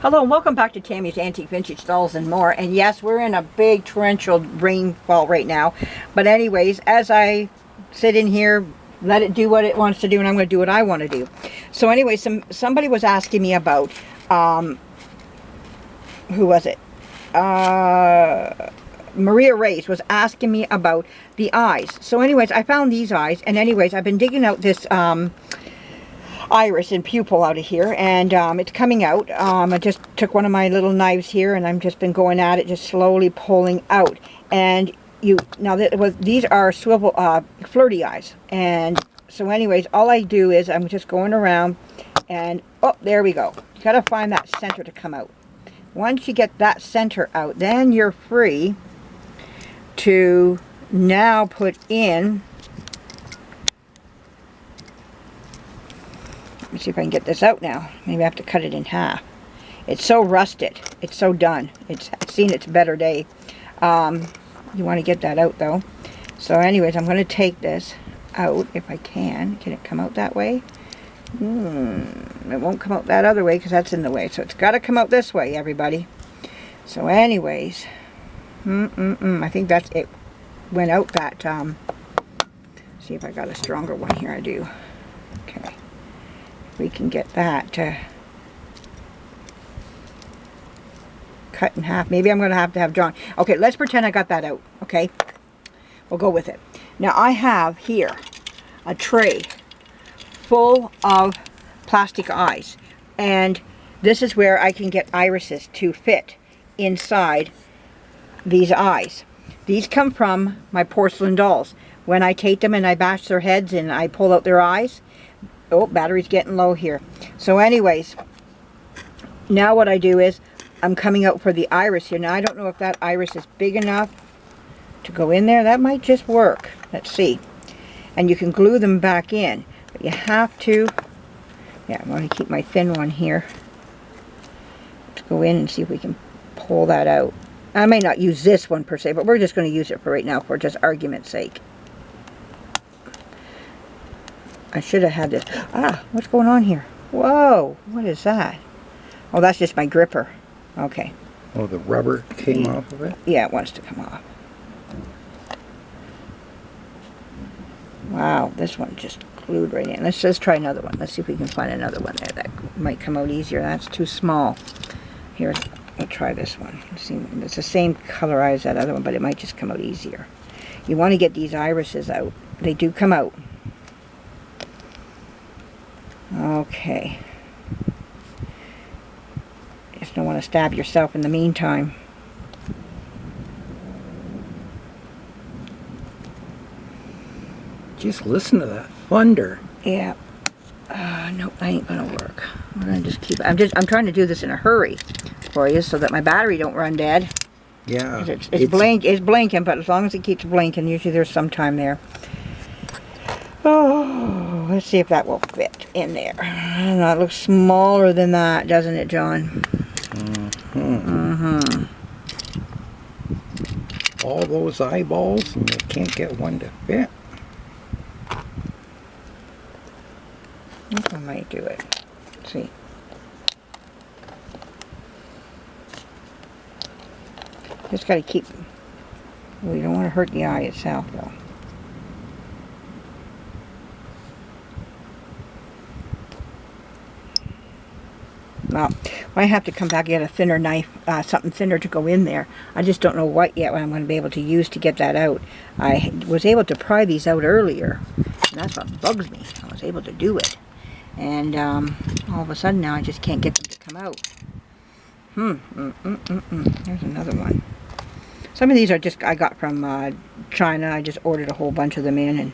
Hello and welcome back to Tammy's Antique Vintage Dolls and More. And yes, we're in a big torrential rainfall right now. But anyways, as I sit in here, let it do what it wants to do, and I'm going to do what I want to do. So anyway, somebody was asking me about, who was it? Maria Reyes was asking me about the eyes. So anyways, I found these eyes, and anyways, I've been digging out this iris and pupil out of here, and it's coming out. I just took one of my little knives here, and I've just been going at it, just slowly pulling out. And these are swivel flirty eyes. And so anyways, all I do is I'm just going around, and oh, there we go. You gotta find that center to come out. Once you get that center out, then you're free to now put in. Let me see if I can get this out now. Maybe I have to cut it in half. It's so rusted. It's so done. It's seen its better day. You want to get that out though. So anyways, I'm going to take this out if I can. Can it come out that way? It won't come out that other way because that's in the way. So it's got to come out this way, everybody. So anyways, I think that's it. Went out that, see if I got a stronger one here. I do. Okay. We can get that to cut in half. Maybe I'm going to have John. Okay, let's pretend I got that out. Okay, we'll go with it. Now I have here a tray full of plastic eyes, and this is where I can get irises to fit inside these eyes. These come from my porcelain dolls. When I take them and I bash their heads and I pull out their eyes. Oh, battery's getting low here. So anyways, now what I do is I'm coming out for the iris here. Now I don't know if that iris is big enough to go in there. That might just work. Let's see. And you can glue them back in. But you have to, yeah, I'm going to keep my thin one here. Let's go in and see if we can pull that out. I may not use this one per se, but we're just going to use it for right now for just argument's sake. I should have had this. Ah, what's going on here? Whoa, what is that? Oh, that's just my gripper. Okay. Oh, the rubber came off of it? Yeah, it wants to come off. Wow, this one just glued right in. Let's just try another one. Let's see if we can find another one there that might come out easier. That's too small. Here, we'll try this one. See, it's the same color eye as that other one, but it might just come out easier. You want to get these irises out. They do come out. Okay. Just don't want to stab yourself in the meantime. Just listen to that thunder. Yeah. Nope, that ain't gonna work. We're gonna just keep. I'm trying to do this in a hurry for you so that my battery don't run dead. Yeah. It's blinking, but as long as it keeps blinking, usually there's some time there. Oh, let's see if that will fit in there. That looks smaller than that, doesn't it, John? All those eyeballs, and you can't get one to fit. I think I might do it. Let's see. Just got to keep. We don't want to hurt the eye itself, though. Well, I have to come back and get a thinner knife, something thinner to go in there. I just don't know what yet I'm going to be able to use to get that out. I was able to pry these out earlier, and that's what bugs me. I was able to do it. And all of a sudden now I just can't get them to come out. There's another one. Some of these are just, I got from China. I just ordered a whole bunch of them in, and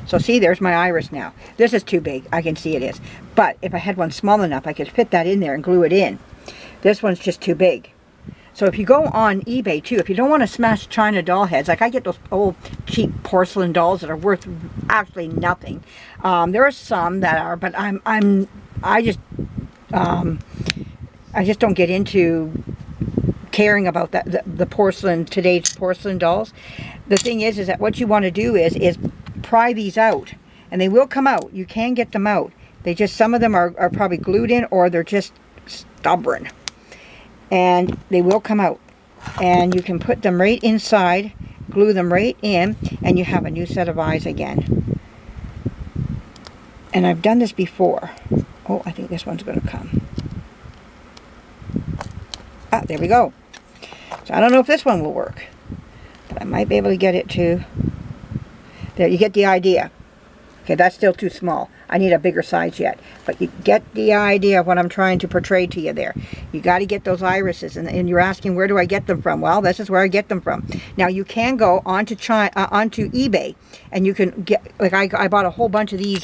so see, there's my iris now. This is too big. I can see it is. But if I had one small enough, I could fit that in there and glue it in. This one's just too big. So if you go on eBay too, if you don't want to smash China doll heads, like I get those old cheap porcelain dolls that are worth actually nothing. There are some that are, but I just don't get into caring about the porcelain, today's porcelain dolls. The thing is that what you want to do is pry these out, and they will come out. You can get them out. They just, some of them are probably glued in, or they're just stubborn. And they will come out. And you can put them right inside, glue them right in, and you have a new set of eyes again. And I've done this before. Oh, I think this one's going to come. Ah, there we go. So I don't know if this one will work, but I might be able to get it to... There, you get the idea. Okay, that's still too small. I need a bigger size yet. But you get the idea of what I'm trying to portray to you there. You got to get those irises. And you're asking, where do I get them from? Well, this is where I get them from. Now, you can go onto onto eBay, and you can get... Like, I bought a whole bunch of these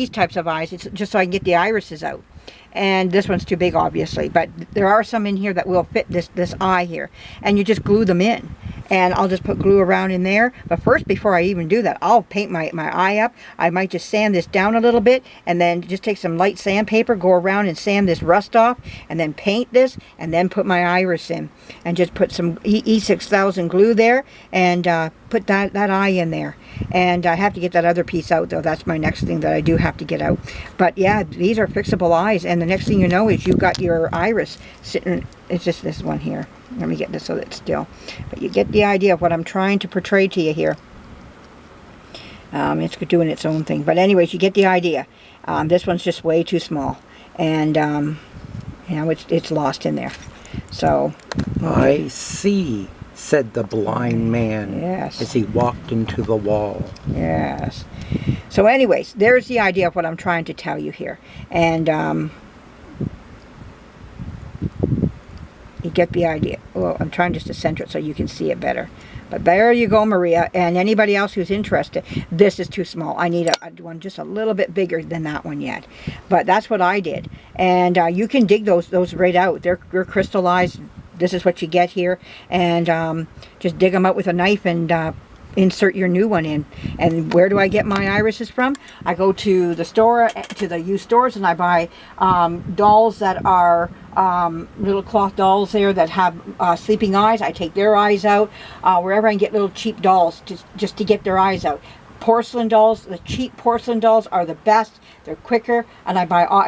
types of eyes. It's just so I can get the irises out. And this one's too big, obviously. But there are some in here that will fit this eye here. And you just glue them in. And I'll just put glue around in there. But first, before I even do that, I'll paint my eye up. I might just sand this down a little bit, and then just take some light sandpaper, go around and sand this rust off, and then paint this, and then put my iris in. And just put some E6000 glue there, and put that eye in there. And I have to get that other piece out, though. That's my next thing that I do have to get out. But yeah, these are fixable eyes, and the next thing you know is you've got your iris sitting. It's just this one here. Let me get this so that it's still. But you get the idea of what I'm trying to portray to you here. It's doing its own thing. But anyways, you get the idea. This one's just way too small. And, you know, it's lost in there. So. I see, said the blind man. Yes. As he walked into the wall. Yes. So anyways, there's the idea of what I'm trying to tell you here. And, you get the idea. Well, I'm trying just to center it so you can see it better. But there you go, Maria. And anybody else who's interested, this is too small. I need one just a little bit bigger than that one yet. But that's what I did. And you can dig those right out. They're crystallized. This is what you get here. And just dig them out with a knife and insert your new one in. And where do I get my irises from? I go to the store, to the used stores, and I buy dolls that are little cloth dolls there that have sleeping eyes. I take their eyes out wherever I can get little cheap dolls just to get their eyes out. Porcelain dolls, the cheap porcelain dolls are the best. They're quicker, and I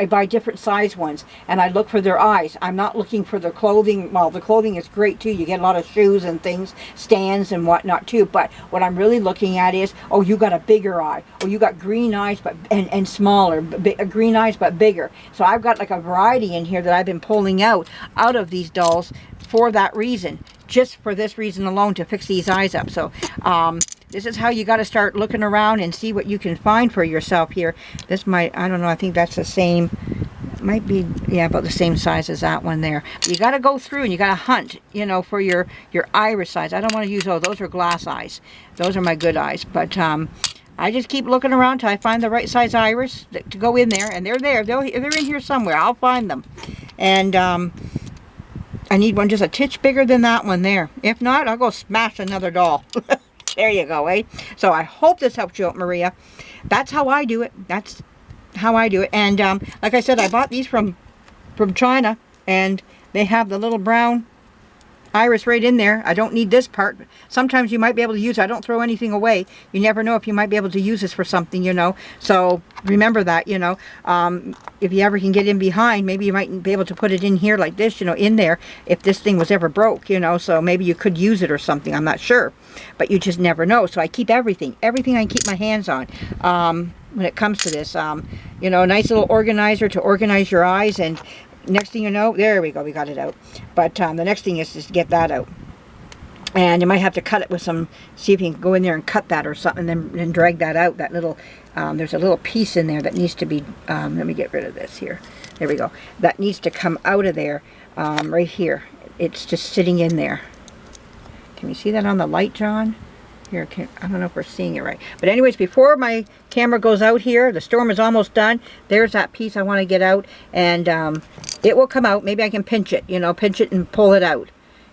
buy different size ones, and I look for their eyes. I'm not looking for their clothing. Well, the clothing is great too. You get a lot of shoes and things, stands and whatnot too. But what I'm really looking at is, oh, you got a bigger eye. Oh, you got green eyes, but and smaller. Green eyes, but bigger. So I've got like a variety in here that I've been pulling out of these dolls for that reason. Just for this reason alone, to fix these eyes up. So this is how you got to start looking around and see what you can find for yourself here. This might, I don't know, I think that's the same, might be, yeah, about the same size as that one there. But you got to go through and you got to hunt, you know, for your iris size. I don't want to use those are glass eyes. Those are my good eyes. But I just keep looking around till I find the right size iris to go in there. And they're there. They're in here somewhere. I'll find them. And I need one just a titch bigger than that one there. If not, I'll go smash another doll. There you go, eh? So I hope this helps you out, Maria. That's how I do it. That's how I do it. And like I said, I bought these from China, and they have the little brown iris right in there. I don't need this part. Sometimes you might be able to use it. I don't throw anything away. You never know if you might be able to use this for something, you know. So remember that, you know. If you ever can get in behind, maybe you might be able to put it in here like this, you know, in there, if this thing was ever broke, you know. So maybe you could use it or something. I'm not sure. But you just never know. So I keep everything I can keep my hands on when it comes to this. You know, a nice little organizer to organize your eyes. And next thing you know, there we go, we got it out. But the next thing is to get that out. And you might have to cut it with some, see if you can go in there and cut that or something, and then drag that out. That little, there's a little piece in there that needs to be, let me get rid of this here. There we go. That needs to come out of there, right here. It's just sitting in there. Can you see that on the light, John? Here, I don't know if we're seeing it right. But anyways, before my camera goes out here, the storm is almost done. There's that piece I want to get out. And it will come out. Maybe I can pinch it, you know, pinch it and pull it out,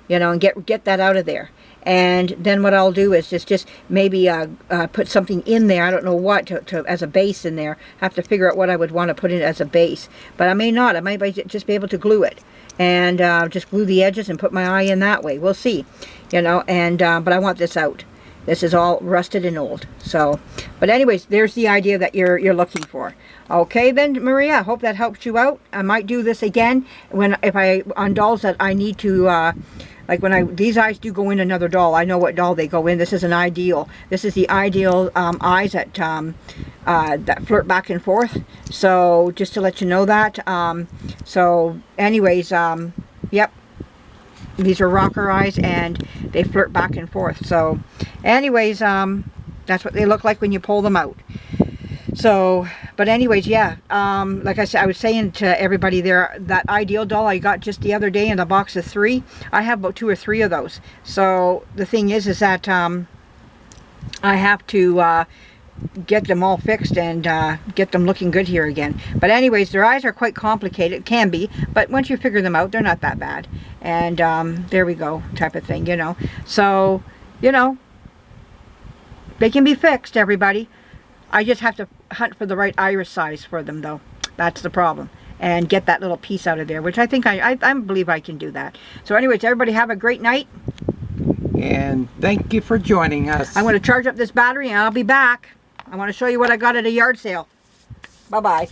you know, and get that out of there. And then what I'll do is just maybe put something in there. I don't know what, as a base in there. Have to figure out what I would want to put in as a base. But I may not. I might just be able to glue it. And just glue the edges and put my eye in that way. We'll see, you know. And but I want this out. This is all rusted and old. So, but anyways, there's the idea that you're looking for. Okay then, Maria, I hope that helps you out. I might do this again on dolls that I need to, like these eyes do go in another doll. I know what doll they go in. This is an ideal. This is the ideal eyes that flirt back and forth. So just to let you know that. So anyways, yep. These are rocker eyes and they flirt back and forth. So anyways, that's what they look like when you pull them out. So, but anyways, yeah, like I said, I was saying to everybody there, that ideal doll I got just the other day in the box of 3, I have about 2 or 3 of those. So the thing is that I have to get them all fixed and get them looking good here again. But anyways, their eyes are quite complicated. It can be, but once you figure them out, they're not that bad. And there we go, type of thing, you know. So, you know, they can be fixed, everybody. I just have to hunt for the right iris size for them, though. That's the problem. And get that little piece out of there, which I think I believe I can do that. So anyways, everybody have a great night. And thank you for joining us. I'm going to charge up this battery and I'll be back. I want to show you what I got at a yard sale. Bye-bye.